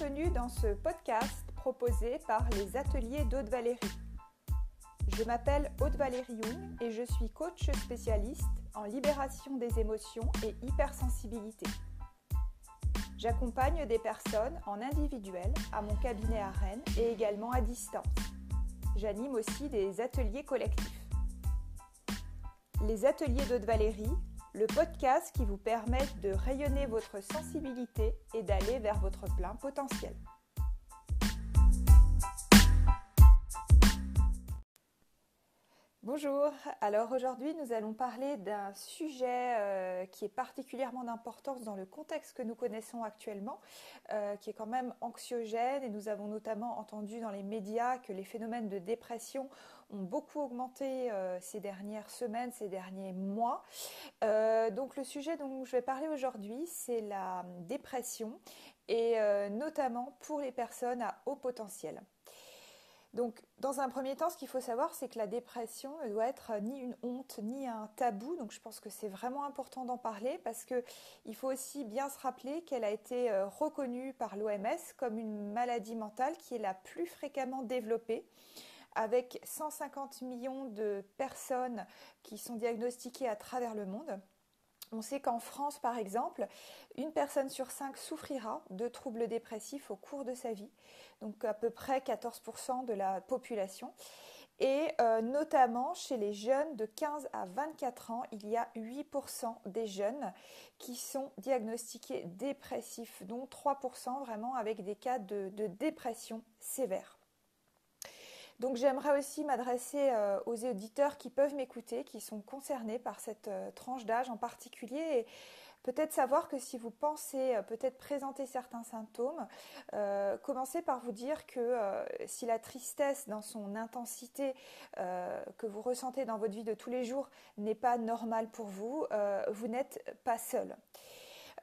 bienvenue dans ce podcast proposé par les ateliers d'Aude-Valérie. Je m'appelle Aude-Valérie Young et je suis coach spécialiste en libération des émotions et hypersensibilité. J'accompagne des personnes en individuel à mon cabinet à Rennes et également à distance. J'anime aussi des ateliers collectifs. Les ateliers d'Aude-Valérie, le podcast qui vous permet de rayonner votre sensibilité et d'aller vers votre plein potentiel. Bonjour, alors aujourd'hui nous allons parler d'un sujet qui est particulièrement d'importance dans le contexte que nous connaissons actuellement, qui est quand même anxiogène, et nous avons notamment entendu dans les médias que les phénomènes de dépression ont beaucoup augmenté ces dernières semaines, ces derniers mois. Donc le sujet dont je vais parler aujourd'hui, c'est la dépression et notamment pour les personnes à haut potentiel. Donc, dans un premier temps, ce qu'il faut savoir, c'est que la dépression ne doit être ni une honte, ni un tabou. Donc, je pense que c'est vraiment important d'en parler parce qu'il faut aussi bien se rappeler qu'elle a été reconnue par l'OMS comme une maladie mentale qui est la plus fréquemment développée, avec 150 millions de personnes qui sont diagnostiquées à travers le monde. On sait qu'en France, par exemple, une personne sur 5 souffrira de troubles dépressifs au cours de sa vie, donc à peu près 14% de la population. Et notamment chez les jeunes de 15 à 24 ans, il y a 8% des jeunes qui sont diagnostiqués dépressifs, dont 3% vraiment avec des cas de dépression sévère. Donc j'aimerais aussi m'adresser aux auditeurs qui peuvent m'écouter, qui sont concernés par cette tranche d'âge en particulier, et peut-être savoir que si vous pensez peut-être présenter certains symptômes, commencez par vous dire que si la tristesse dans son intensité que vous ressentez dans votre vie de tous les jours n'est pas normale pour vous, vous n'êtes pas seul.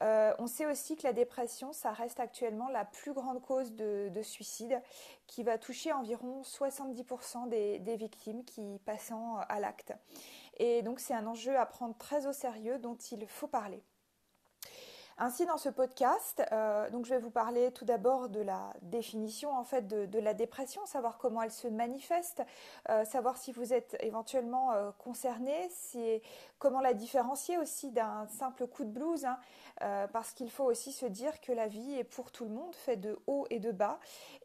On sait aussi que la dépression, ça reste actuellement la plus grande cause de suicide qui va toucher environ 70% des victimes qui passent à l'acte. Et donc c'est un enjeu à prendre très au sérieux dont il faut parler. Ainsi, dans ce podcast, donc je vais vous parler tout d'abord de la définition en fait de la dépression, savoir comment elle se manifeste, savoir si vous êtes éventuellement concerné, comment la différencier aussi d'un simple coup de blues, parce qu'il faut aussi se dire que la vie est pour tout le monde, fait de hauts et de bas,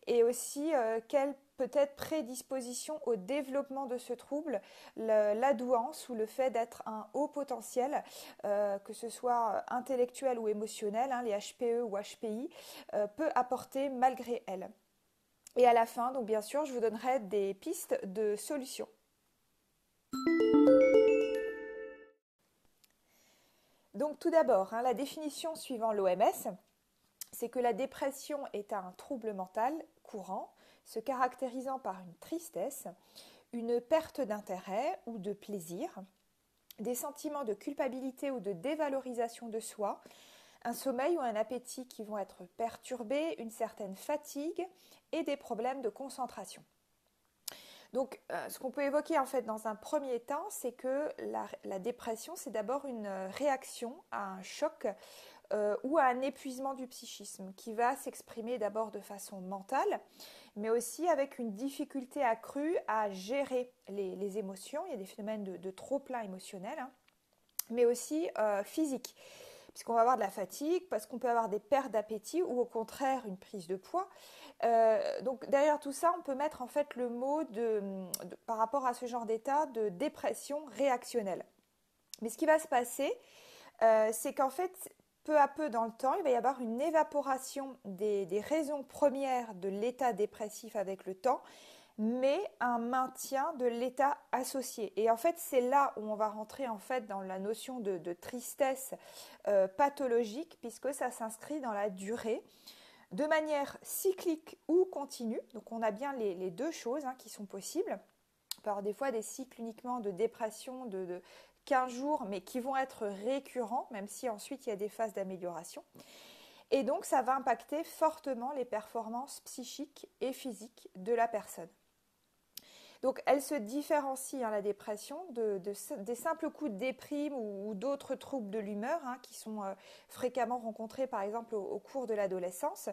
et aussi quelle peut-être prédisposition au développement de ce trouble, la douance ou le fait d'être un haut potentiel, que ce soit intellectuel ou émotionnel, les HPE ou HPI, peut apporter malgré elle. Et à la fin, donc bien sûr, je vous donnerai des pistes de solutions. Donc tout d'abord, la définition suivant l'OMS, c'est que la dépression est un trouble mental courant, se caractérisant par une tristesse, une perte d'intérêt ou de plaisir, des sentiments de culpabilité ou de dévalorisation de soi, un sommeil ou un appétit qui vont être perturbés, une certaine fatigue et des problèmes de concentration. Donc, ce qu'on peut évoquer en fait dans un premier temps, c'est que la dépression, c'est d'abord une réaction à un choc ou à un épuisement du psychisme qui va s'exprimer d'abord de façon mentale, mais aussi avec une difficulté accrue à gérer les émotions. Il y a des phénomènes de trop-plein émotionnel, mais aussi physique, puisqu'on va avoir de la fatigue, parce qu'on peut avoir des pertes d'appétit ou au contraire une prise de poids. Donc derrière tout ça, on peut mettre en fait le mot par rapport à ce genre d'état de dépression réactionnelle. Mais ce qui va se passer, c'est qu'en fait, peu à peu dans le temps, il va y avoir une évaporation des raisons premières de l'état dépressif avec le temps, mais un maintien de l'état associé. Et en fait, c'est là où on va rentrer en fait dans la notion de tristesse pathologique, puisque ça s'inscrit dans la durée, de manière cyclique ou continue. Donc on a bien les deux choses qui sont possibles. On peut avoir des fois des cycles uniquement de dépression de 15 jours, mais qui vont être récurrents, même si ensuite il y a des phases d'amélioration. Et donc ça va impacter fortement les performances psychiques et physiques de la personne. Donc elle se différencie, la dépression, des simples coups de déprime ou d'autres troubles de l'humeur qui sont fréquemment rencontrés par exemple au cours de l'adolescence.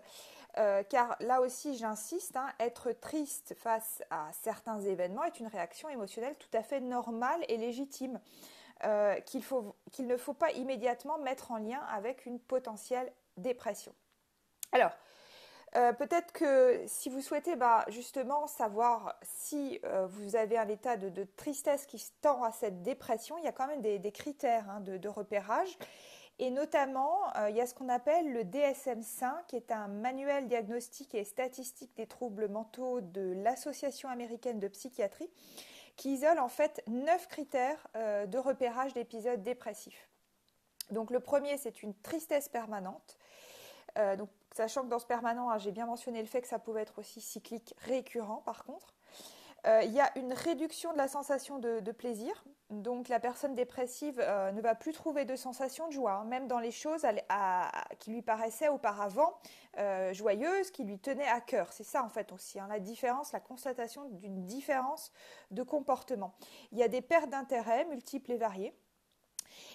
Car là aussi j'insiste, être triste face à certains événements est une réaction émotionnelle tout à fait normale et légitime. Qu'il ne faut pas immédiatement mettre en lien avec une potentielle dépression. Alors, peut-être que si vous souhaitez justement savoir si vous avez un état de tristesse qui tend à cette dépression, il y a quand même des critères de repérage. Et notamment, il y a ce qu'on appelle le DSM-5, qui est un manuel diagnostique et statistique des troubles mentaux de l'Association américaine de psychiatrie, qui isole en fait 9 critères de repérage d'épisodes dépressifs. Donc le premier, c'est une tristesse permanente. Donc, sachant que dans ce permanent, j'ai bien mentionné le fait que ça pouvait être aussi cyclique récurrent par contre. Il y a une réduction de la sensation de plaisir. Donc la personne dépressive ne va plus trouver de sensation de joie, même dans les choses qui lui paraissaient auparavant joyeuses, qui lui tenaient à cœur. C'est ça en fait aussi, la différence, la constatation d'une différence de comportement. Il y a des pertes d'intérêt multiples et variées.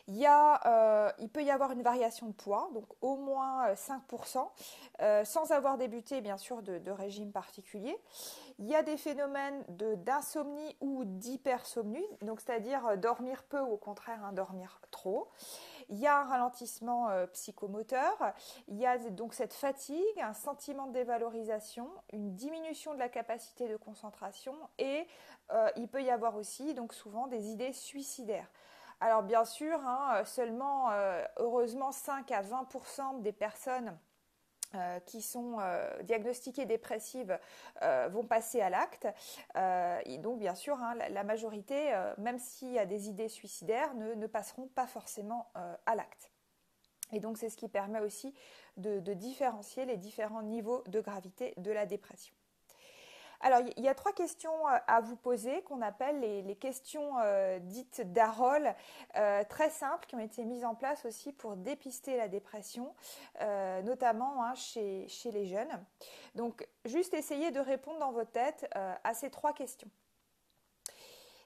Il peut y avoir une variation de poids, donc au moins 5%, sans avoir débuté bien sûr de régime particulier. Il y a des phénomènes d'insomnie ou d'hypersomnie, donc c'est-à-dire dormir peu ou au contraire dormir trop. Il y a un ralentissement psychomoteur, il y a donc cette fatigue, un sentiment de dévalorisation, une diminution de la capacité de concentration et il peut y avoir aussi donc souvent des idées suicidaires. Alors bien sûr, seulement heureusement 5 à 20% des personnes qui sont diagnostiquées dépressives vont passer à l'acte. Et donc bien sûr, la majorité, même s'il y a des idées suicidaires, ne passeront pas forcément à l'acte. Et donc c'est ce qui permet aussi de différencier les différents niveaux de gravité de la dépression. Alors, il y a 3 questions à vous poser qu'on appelle les questions dites d'Arol, très simples, qui ont été mises en place aussi pour dépister la dépression, notamment chez les jeunes. Donc, juste essayez de répondre dans votre tête à ces 3 questions.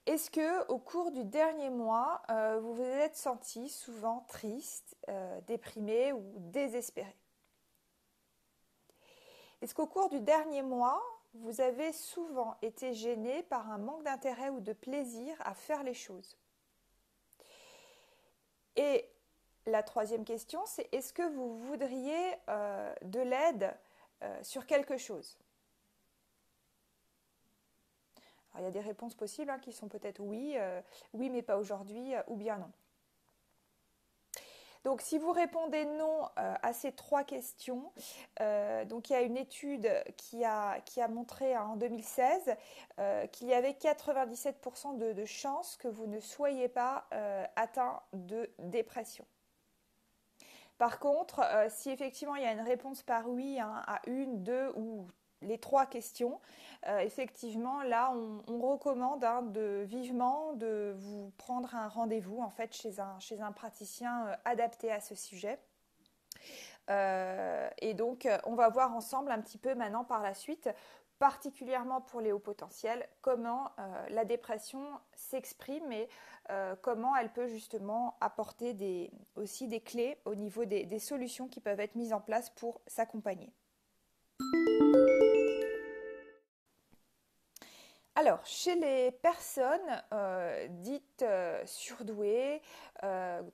Est-ce que, au cours du dernier mois, vous vous êtes senti souvent triste, déprimé ou désespéré? Est-ce qu'au cours du dernier mois, vous avez souvent été gêné par un manque d'intérêt ou de plaisir à faire les choses? Et la 3e question, c'est est-ce que vous voudriez de l'aide sur quelque chose? Alors, il y a des réponses possibles qui sont peut-être oui, oui mais pas aujourd'hui, ou bien non. Donc, si vous répondez non à ces 3 questions, donc il y a une étude qui a montré en 2016 qu'il y avait 97% de chances que vous ne soyez pas atteint de dépression. Par contre, si effectivement il y a une réponse par oui à une, 2 ou les 3 questions, effectivement là on recommande vivement de vous prendre un rendez-vous en fait chez un praticien adapté à ce sujet. Et donc on va voir ensemble un petit peu maintenant par la suite, particulièrement pour les hauts potentiels, comment la dépression s'exprime et comment elle peut justement apporter aussi des clés au niveau des solutions qui peuvent être mises en place pour s'accompagner. Alors, chez les personnes dites surdouées,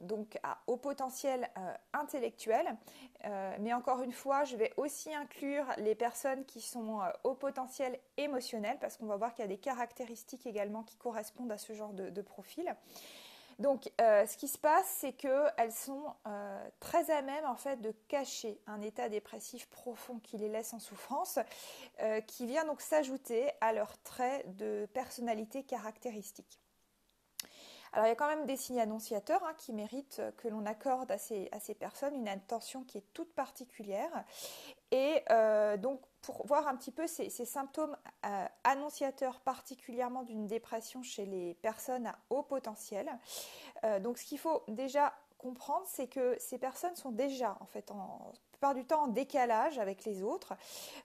donc à haut potentiel intellectuel, mais encore une fois, je vais aussi inclure les personnes qui sont au potentiel émotionnel, parce qu'on va voir qu'il y a des caractéristiques également qui correspondent à ce genre de profil. Donc, ce qui se passe, c'est qu'elles sont très à même en fait de cacher un état dépressif profond qui les laisse en souffrance, qui vient donc s'ajouter à leurs traits de personnalité caractéristiques. Alors, il y a quand même des signes annonciateurs qui méritent que l'on accorde à ces personnes une attention qui est toute particulière. Et donc, pour voir un petit peu ces symptômes annonciateurs particulièrement d'une dépression chez les personnes à haut potentiel, donc ce qu'il faut déjà comprendre, c'est que ces personnes sont déjà en fait plupart du temps en décalage avec les autres,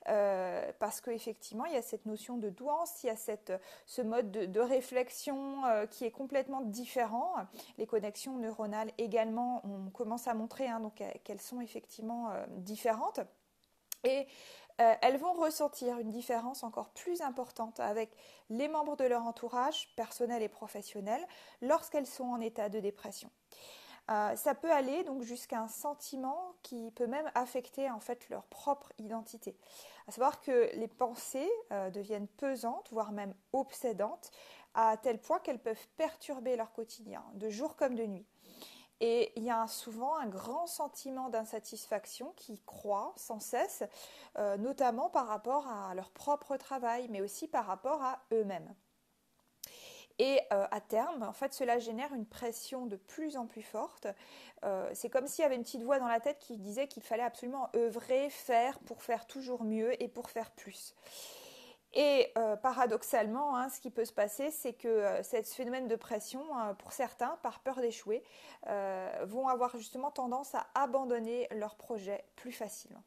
parce qu'effectivement, il y a cette notion de douance, il y a ce mode de réflexion qui est complètement différent. Les connexions neuronales également, on commence à montrer donc, qu'elles sont effectivement différentes. Et elles vont ressentir une différence encore plus importante avec les membres de leur entourage, personnel et professionnel, lorsqu'elles sont en état de dépression. Ça peut aller donc jusqu'à un sentiment qui peut même affecter en fait leur propre identité. À savoir que les pensées deviennent pesantes, voire même obsédantes, à tel point qu'elles peuvent perturber leur quotidien, de jour comme de nuit. Et il y a souvent un grand sentiment d'insatisfaction qui croît sans cesse, notamment par rapport à leur propre travail, mais aussi par rapport à eux-mêmes. Et à terme, en fait, cela génère une pression de plus en plus forte. C'est comme s'il y avait une petite voix dans la tête qui disait qu'il fallait absolument œuvrer, faire pour faire toujours mieux et pour faire plus. Et paradoxalement, ce qui peut se passer, c'est que ce phénomène de pression, pour certains, par peur d'échouer, vont avoir justement tendance à abandonner leur projet plus facilement.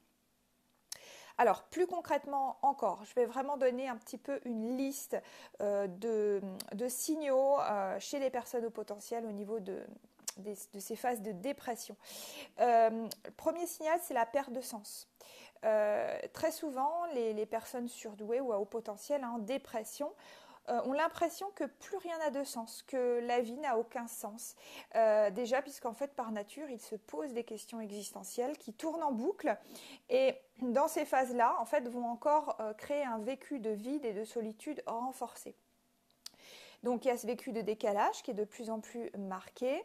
Alors, plus concrètement encore, je vais vraiment donner un petit peu une liste de signaux chez les personnes au potentiel au niveau de ces phases de dépression. Le premier signal, c'est la perte de sens. Très souvent, les personnes surdouées ou à haut potentiel en dépression ont l'impression que plus rien n'a de sens, que la vie n'a aucun sens. Déjà, puisqu'en fait, par nature, ils se posent des questions existentielles qui tournent en boucle et dans ces phases-là, en fait, vont encore créer un vécu de vide et de solitude renforcé. Donc il y a ce vécu de décalage qui est de plus en plus marqué,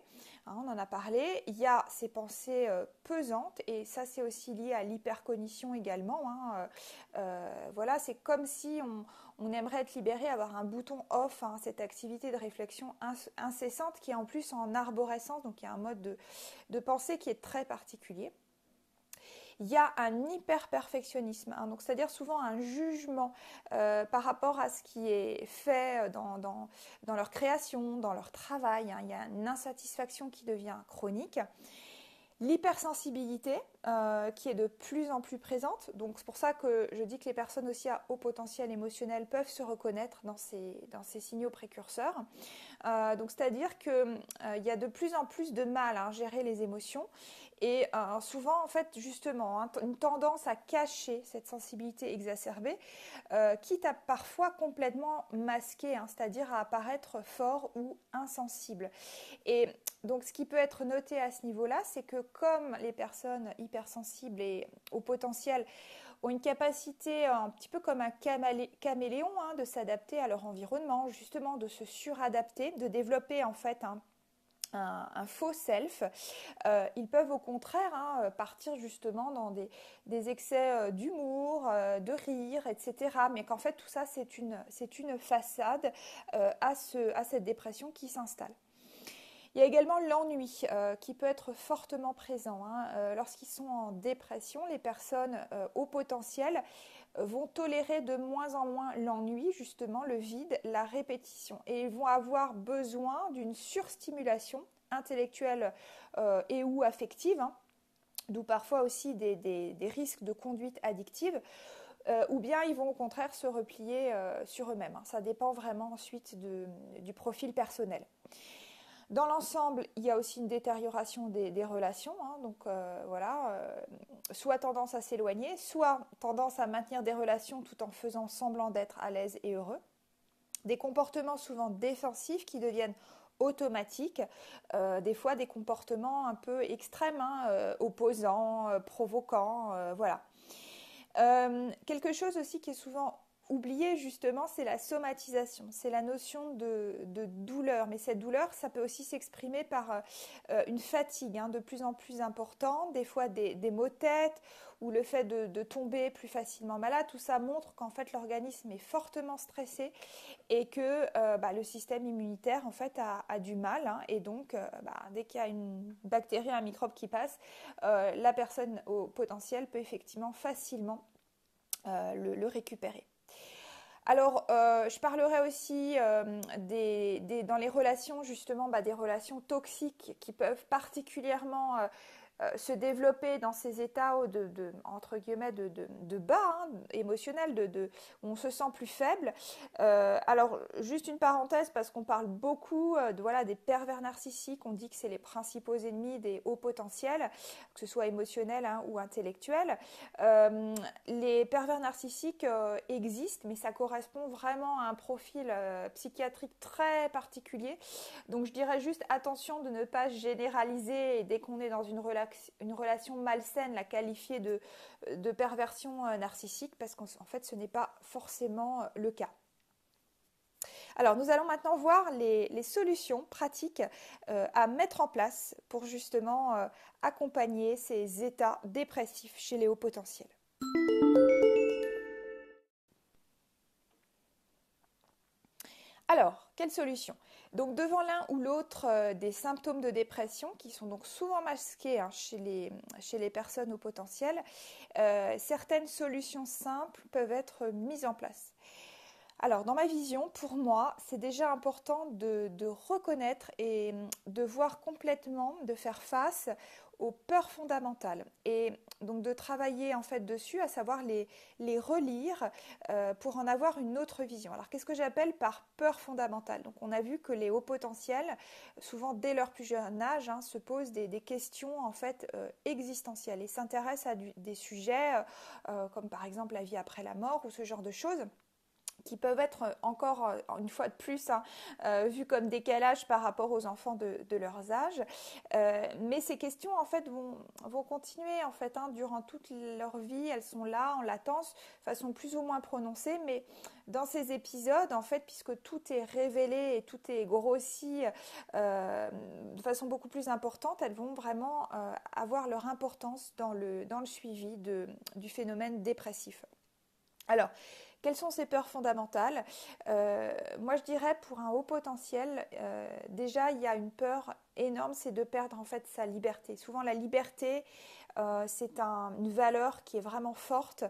on en a parlé. Il y a ces pensées pesantes et ça c'est aussi lié à l'hypercognition également. Voilà, c'est comme si on aimerait être libéré, avoir un bouton off, cette activité de réflexion incessante qui est en plus en arborescence, donc il y a un mode de pensée qui est très particulier. Il y a un hyper-perfectionnisme, donc c'est-à-dire souvent un jugement par rapport à ce qui est fait dans leur création, dans leur travail. Il y a une insatisfaction qui devient chronique. L'hypersensibilité qui est de plus en plus présente, donc c'est pour ça que je dis que les personnes aussi à haut potentiel émotionnel peuvent se reconnaître dans ces signaux précurseurs. Donc c'est-à-dire qu'il y a de plus en plus de mal à gérer les émotions et souvent en fait justement une tendance à cacher cette sensibilité exacerbée, quitte à parfois complètement masquer, c'est-à-dire à apparaître fort ou insensible. Et donc ce qui peut être noté à ce niveau-là, c'est que comme les personnes hypersensibles et au potentiel ont une capacité un petit peu comme un caméléon de s'adapter à leur environnement, justement de se suradapter, de développer en fait un faux self, ils peuvent au contraire partir justement dans des excès d'humour, de rire, etc. Mais qu'en fait tout ça c'est une façade à cette dépression qui s'installe. Il y a également l'ennui qui peut être fortement présent. Lorsqu'ils sont en dépression, les personnes au potentiel vont tolérer de moins en moins l'ennui, justement le vide, la répétition. Et ils vont avoir besoin d'une surstimulation intellectuelle et ou affective, d'où parfois aussi des risques de conduite addictive. Ou bien ils vont au contraire se replier sur eux-mêmes. Ça dépend vraiment ensuite du profil personnel. Dans l'ensemble, il y a aussi une détérioration des relations, donc soit tendance à s'éloigner, soit tendance à maintenir des relations tout en faisant semblant d'être à l'aise et heureux. Des comportements souvent défensifs qui deviennent automatiques, des fois des comportements un peu extrêmes, opposants, provoquants, voilà. Quelque chose aussi qui est souvent oublié justement, c'est la somatisation, c'est la notion de douleur. Mais cette douleur, ça peut aussi s'exprimer par une fatigue de plus en plus importante, des fois des maux de tête ou le fait de tomber plus facilement malade. Tout ça montre qu'en fait l'organisme est fortement stressé et que le système immunitaire en fait a du mal. Et donc, dès qu'il y a une bactérie, un microbe qui passe, la personne au potentiel peut effectivement facilement le récupérer. Alors, je parlerai aussi dans les relations, justement, des relations toxiques qui peuvent particulièrement se développer dans ces états entre guillemets de bas émotionnel, où on se sent plus faible. Alors, juste une parenthèse, parce qu'on parle beaucoup voilà, des pervers narcissiques, on dit que c'est les principaux ennemis des hauts potentiels, que ce soit émotionnels ou intellectuels. Les pervers narcissiques existent, mais ça correspond vraiment à un profil psychiatrique très particulier. Donc je dirais juste attention de ne pas généraliser et dès qu'on est dans une relation malsaine, la qualifier de perversion narcissique, parce qu'en fait ce n'est pas forcément le cas. Alors nous allons maintenant voir les solutions pratiques à mettre en place pour justement accompagner ces états dépressifs chez les hauts potentiels. Alors, quelle solution? Donc devant l'un ou l'autre des symptômes de dépression qui sont donc souvent masqués chez les personnes au potentiel, certaines solutions simples peuvent être mises en place. Alors dans ma vision, pour moi, c'est déjà important de reconnaître et de voir complètement, de faire face aux peurs fondamentales et donc de travailler en fait dessus, à savoir les relire pour en avoir une autre vision. Alors qu'est-ce que j'appelle par peur fondamentale? Donc on a vu que les hauts potentiels, souvent dès leur plus jeune âge, se posent des questions en fait existentielles et s'intéressent à des sujets comme par exemple la vie après la mort ou ce genre de choses, qui peuvent être encore une fois de plus vues comme décalage par rapport aux enfants de leurs âges. Mais ces questions en fait vont continuer en fait durant toute leur vie. Elles sont là en latence, de façon plus ou moins prononcée, mais dans ces épisodes en fait, puisque tout est révélé et tout est grossi de façon beaucoup plus importante, elles vont vraiment avoir leur importance dans le suivi du phénomène dépressif. Alors, quelles sont ces peurs fondamentales? Moi, je dirais pour un haut potentiel, déjà, il y a une peur énorme, c'est de perdre en fait sa liberté. Souvent, la liberté, c'est une valeur qui est vraiment forte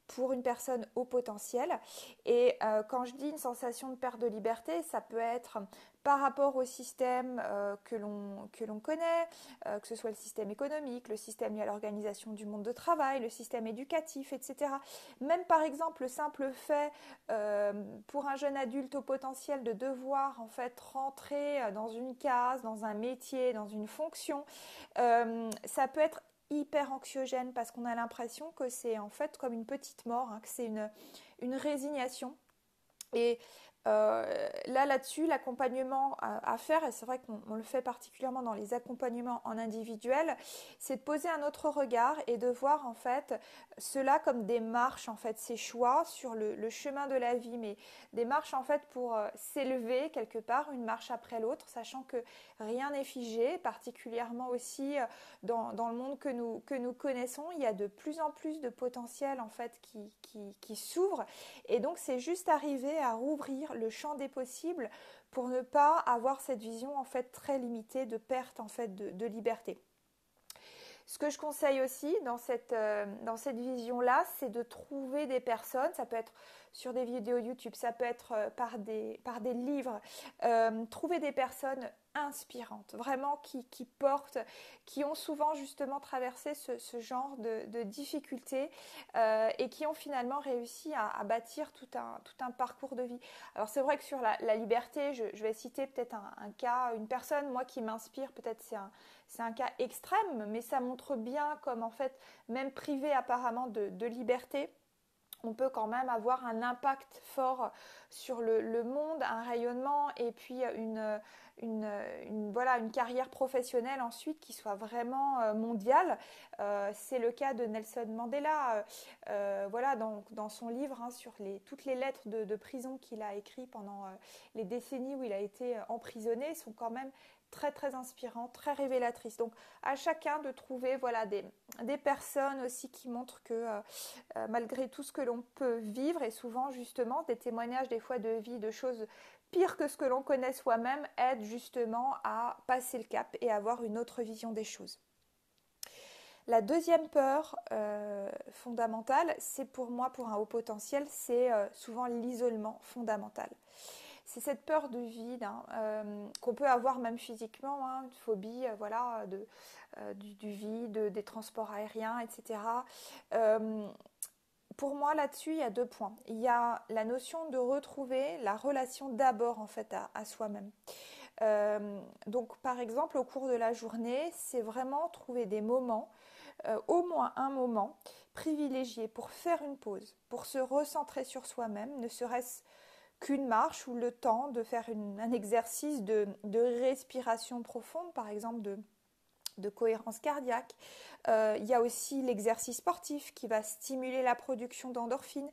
pour une personne haut potentiel. Et quand je dis une sensation de perte de liberté, ça peut être par rapport au système que l'on connaît, que ce soit le système économique, le système lié à l'organisation du monde de travail, le système éducatif, etc. Même par exemple le simple fait pour un jeune adulte au potentiel de devoir en fait rentrer dans une case, dans un métier, dans une fonction, ça peut être hyper anxiogène parce qu'on a l'impression que c'est en fait comme une petite mort, que c'est une résignation. Et là-dessus, l'accompagnement à faire, et c'est vrai qu'on le fait particulièrement dans les accompagnements en individuel, c'est de poser un autre regard et de voir en fait cela comme des marches, en fait, ces choix sur le chemin de la vie, mais des marches en fait pour s'élever quelque part, une marche après l'autre, sachant que rien n'est figé, particulièrement aussi dans le monde que nous connaissons, il y a de plus en plus de potentiel en fait qui s'ouvre, et donc c'est juste arriver à rouvrir le champ des possibles pour ne pas avoir cette vision en fait très limitée de perte en fait de liberté. Ce que je conseille aussi dans cette vision-là, c'est de trouver des personnes, ça peut être sur des vidéos YouTube, ça peut être par des livres, trouver des personnes inspirantes, vraiment qui portent, qui ont souvent justement traversé ce genre de difficultés et qui ont finalement réussi à bâtir tout un parcours de vie. Alors c'est vrai que sur la liberté, je vais citer peut-être un cas, une personne, moi qui m'inspire, peut-être c'est un cas extrême, mais ça montre bien comme en fait, même privé apparemment de liberté, on peut quand même avoir un impact fort sur le monde, un rayonnement et puis une carrière professionnelle ensuite qui soit vraiment mondiale. C'est le cas de Nelson Mandela. Dans son livre sur toutes les lettres de prison qu'il a écrites pendant les décennies où il a été emprisonné sont quand même très très inspirant, très révélatrice. Donc à chacun de trouver des personnes aussi qui montrent que malgré tout ce que l'on peut vivre, et souvent justement des témoignages des fois de vie, de choses pires que ce que l'on connaît soi-même, aident justement à passer le cap et avoir une autre vision des choses. La deuxième peur fondamentale, c'est pour moi, pour un haut potentiel, c'est souvent l'isolement fondamental. c'est cette peur du vide qu'on peut avoir même physiquement, une phobie voilà, du vide, des transports aériens, etc. Pour moi, là-dessus, il y a 2 points. Il y a la notion de retrouver la relation d'abord en fait à soi-même. Donc, par exemple, au cours de la journée, c'est vraiment trouver des moments, au moins un moment privilégié pour faire une pause, pour se recentrer sur soi-même, ne serait-ce qu'une marche ou le temps de faire un exercice de respiration profonde, par exemple de cohérence cardiaque. Il y a aussi l'exercice sportif qui va stimuler la production d'endorphines,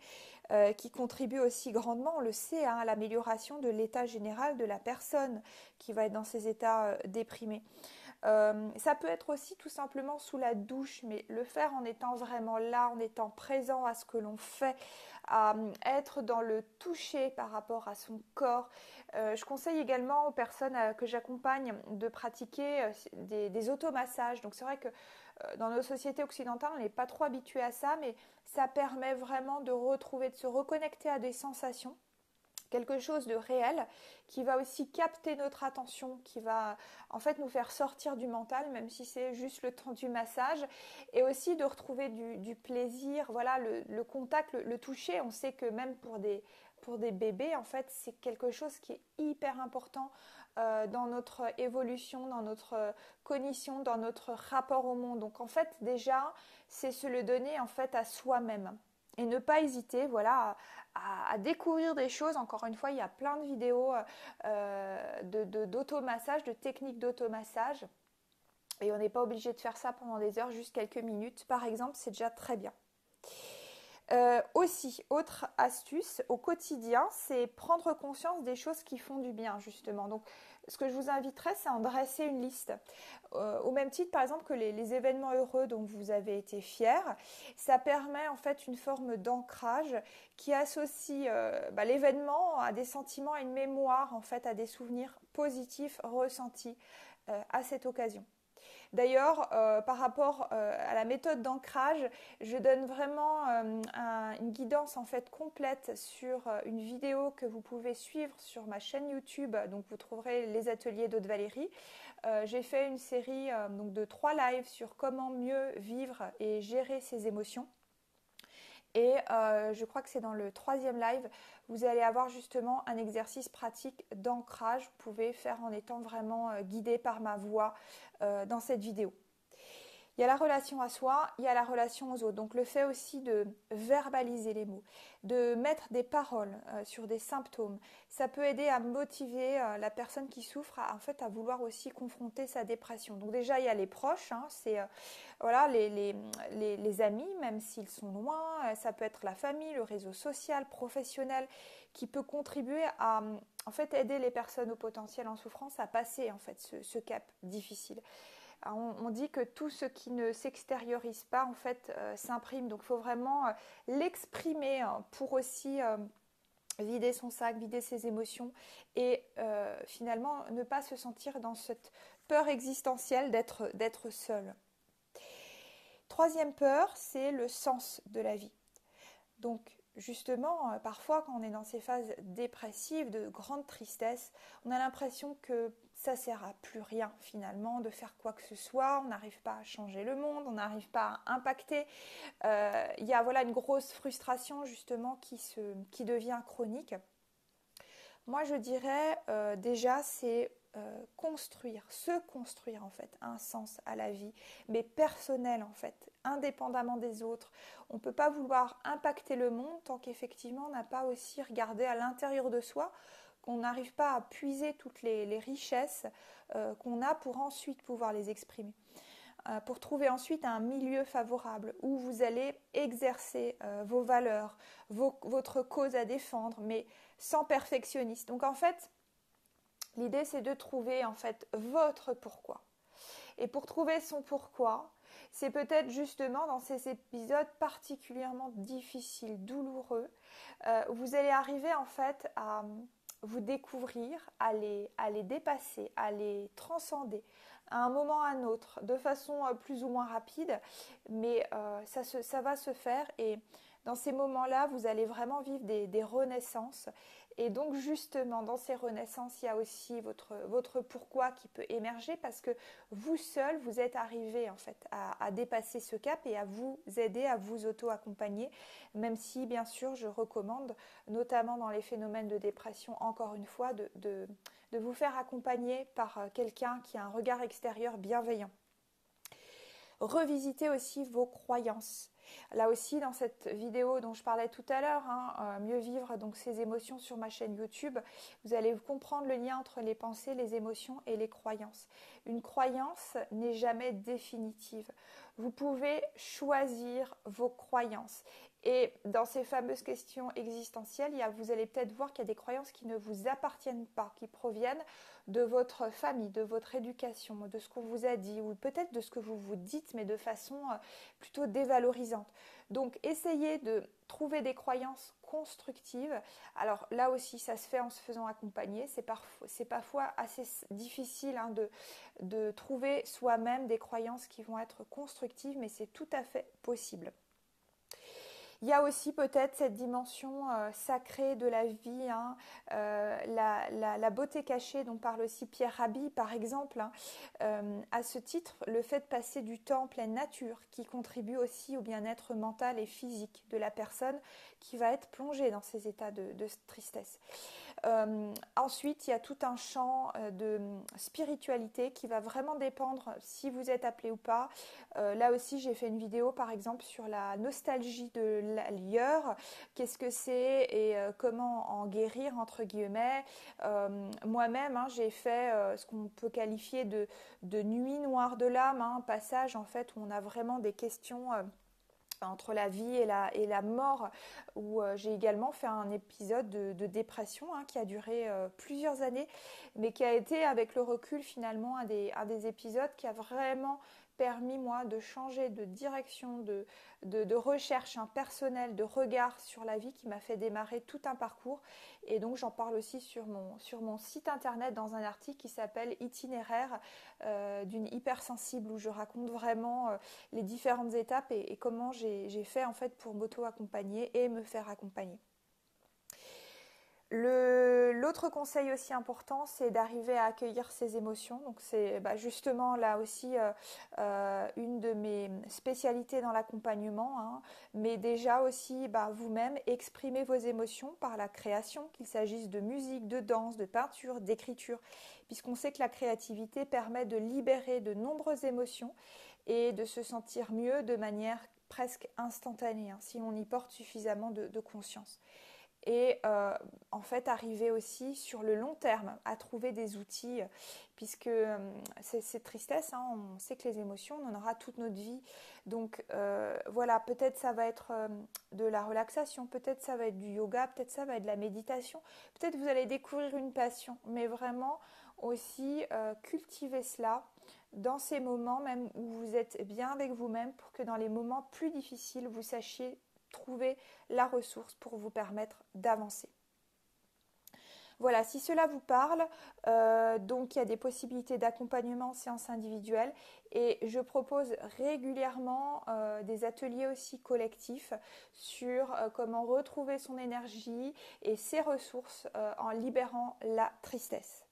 qui contribue aussi grandement, on le sait, à l'amélioration de l'état général de la personne qui va être dans ces états déprimés. Ça peut être aussi tout simplement sous la douche, mais le faire en étant vraiment là, en étant présent à ce que l'on fait, à être dans le toucher par rapport à son corps. Je conseille également aux personnes que j'accompagne de pratiquer des automassages. Donc c'est vrai que dans nos sociétés occidentales, on n'est pas trop habitué à ça, mais ça permet vraiment de retrouver, de se reconnecter à des sensations, quelque chose de réel qui va aussi capter notre attention, qui va en fait nous faire sortir du mental, même si c'est juste le temps du massage, et aussi de retrouver du plaisir, voilà, le contact, le toucher. On sait que même pour des bébés, en fait, c'est quelque chose qui est hyper important dans notre évolution, dans notre cognition, dans notre rapport au monde. Donc en fait, déjà, c'est se le donner en fait à soi-même et ne pas hésiter, voilà, à découvrir des choses. Encore une fois, il y a plein de vidéos d'automassage, de techniques d'automassage. Et on n'est pas obligé de faire ça pendant des heures, juste quelques minutes. Par exemple, c'est déjà très bien. Aussi, autre astuce au quotidien, c'est prendre conscience des choses qui font du bien, justement. Donc, ce que je vous inviterais, c'est en dresser une liste. Au même titre, par exemple, que les événements heureux dont vous avez été fiers, ça permet en fait une forme d'ancrage qui associe l'événement à des sentiments, à une mémoire, en fait, à des souvenirs positifs ressentis à cette occasion. D'ailleurs, par rapport à la méthode d'ancrage, je donne vraiment une guidance en fait complète sur une vidéo que vous pouvez suivre sur ma chaîne YouTube. Donc vous trouverez les ateliers d'Aude Valérie. J'ai fait une série donc de 3 lives sur comment mieux vivre et gérer ses émotions. Et je crois que c'est dans le 3e live, vous allez avoir justement un exercice pratique d'ancrage. Vous pouvez faire en étant vraiment guidé par ma voix dans cette vidéo. Il y a la relation à soi, il y a la relation aux autres. Donc le fait aussi de verbaliser les mots, de mettre des paroles sur des symptômes, ça peut aider à motiver la personne qui souffre en fait, à vouloir aussi confronter sa dépression. Donc déjà, il y a les proches, c'est voilà, les amis, même s'ils sont loin, ça peut être la famille, le réseau social, professionnel, qui peut contribuer à en fait, aider les personnes au potentiel en souffrance à passer en fait, ce cap difficile. On dit que tout ce qui ne s'extériorise pas en fait s'imprime, donc il faut vraiment l'exprimer pour aussi vider son sac, vider ses émotions et finalement ne pas se sentir dans cette peur existentielle d'être seul. 3e peur, c'est le sens de la vie. Donc justement, parfois quand on est dans ces phases dépressives, de grande tristesse, on a l'impression que ça ne sert à plus rien finalement de faire quoi que ce soit, on n'arrive pas à changer le monde, on n'arrive pas à impacter. Il y a voilà, une grosse frustration justement qui devient chronique. Moi je dirais déjà c'est se construire en fait un sens à la vie, mais personnel en fait, indépendamment des autres. On ne peut pas vouloir impacter le monde tant qu'effectivement on n'a pas aussi regardé à l'intérieur de soi, qu'on n'arrive pas à puiser toutes les richesses qu'on a pour ensuite pouvoir les exprimer. Pour trouver ensuite un milieu favorable où vous allez exercer vos valeurs, votre cause à défendre, mais sans perfectionnisme. Donc en fait, l'idée c'est de trouver en fait votre pourquoi. Et pour trouver son pourquoi, c'est peut-être justement dans ces épisodes particulièrement difficiles, douloureux, vous allez arriver en fait à vous découvrir, à les dépasser, à les transcender à un moment à un autre, de façon plus ou moins rapide, mais ça va se faire et Dans ces moments-là, vous allez vraiment vivre des renaissances. Et donc justement, dans ces renaissances, il y a aussi votre pourquoi qui peut émerger parce que vous seul, vous êtes arrivé en fait à dépasser ce cap et à vous aider, à vous auto-accompagner, même si bien sûr je recommande, notamment dans les phénomènes de dépression, encore une fois, de vous faire accompagner par quelqu'un qui a un regard extérieur bienveillant. Revisitez aussi vos croyances. Là aussi, dans cette vidéo dont je parlais tout à l'heure, mieux vivre donc ses émotions sur ma chaîne YouTube, vous allez comprendre le lien entre les pensées, les émotions et les croyances. Une croyance n'est jamais définitive. Vous pouvez choisir vos croyances. Et dans ces fameuses questions existentielles, vous allez peut-être voir qu'il y a des croyances qui ne vous appartiennent pas, qui proviennent de votre famille, de votre éducation, de ce qu'on vous a dit, ou peut-être de ce que vous vous dites, mais de façon plutôt dévalorisante. Donc, essayez de trouver des croyances constructives. Alors là aussi, ça se fait en se faisant accompagner. C'est parfois assez difficile de trouver soi-même des croyances qui vont être constructives, mais c'est tout à fait possible. Il y a aussi peut-être cette dimension sacrée de la vie, la beauté cachée dont parle aussi Pierre Rabhi par exemple. À ce titre, le fait de passer du temps en pleine nature qui contribue aussi au bien-être mental et physique de la personne qui va être plongée dans ces états de tristesse. Ensuite, il y a tout un champ de spiritualité qui va vraiment dépendre si vous êtes appelé ou pas. Là aussi, j'ai fait une vidéo par exemple sur la nostalgie de l'ailleurs, qu'est-ce que c'est et comment en guérir entre guillemets. Moi-même, j'ai fait ce qu'on peut qualifier de nuit noire de l'âme, un passage en fait où on a vraiment des questions entre la vie et la mort, où j'ai également fait un épisode de dépression qui a duré plusieurs années, mais qui a été avec le recul finalement un des épisodes qui a vraiment permis moi de changer de direction, de recherche personnelle, de regard sur la vie qui m'a fait démarrer tout un parcours. Et donc j'en parle aussi sur mon site internet dans un article qui s'appelle Itinéraire d'une hypersensible, où je raconte vraiment les différentes étapes et comment j'ai fait en fait pour m'auto-accompagner et me faire accompagner. L'autre conseil aussi important, c'est d'arriver à accueillir ses émotions. Donc c'est justement là aussi une de mes spécialités dans l'accompagnement. Mais déjà aussi vous-même, exprimez vos émotions par la création, qu'il s'agisse de musique, de danse, de peinture, d'écriture, puisqu'on sait que la créativité permet de libérer de nombreuses émotions et de se sentir mieux de manière presque instantanée, si on y porte suffisamment de conscience. Et en fait arriver aussi sur le long terme à trouver des outils, puisque ces tristesses, on sait que les émotions, on en aura toute notre vie. Donc voilà, peut-être ça va être de la relaxation, peut-être ça va être du yoga, peut-être ça va être de la méditation, peut-être vous allez découvrir une passion, mais vraiment aussi cultiver cela dans ces moments même où vous êtes bien avec vous-même, pour que dans les moments plus difficiles, vous sachiez trouver la ressource pour vous permettre d'avancer. Voilà, si cela vous parle, donc il y a des possibilités d'accompagnement en séance individuelle, et je propose régulièrement des ateliers aussi collectifs sur comment retrouver son énergie et ses ressources en libérant la tristesse.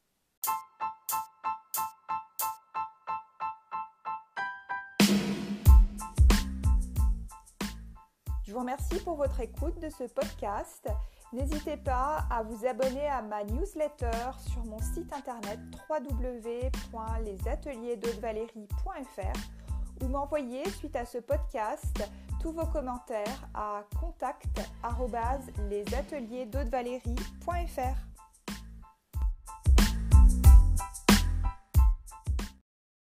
Je vous remercie pour votre écoute de ce podcast. N'hésitez pas à vous abonner à ma newsletter sur mon site internet www.lesatelierdaudevalérie.fr ou m'envoyer suite à ce podcast tous vos commentaires à contact@lesatelierdaudevalérie.fr.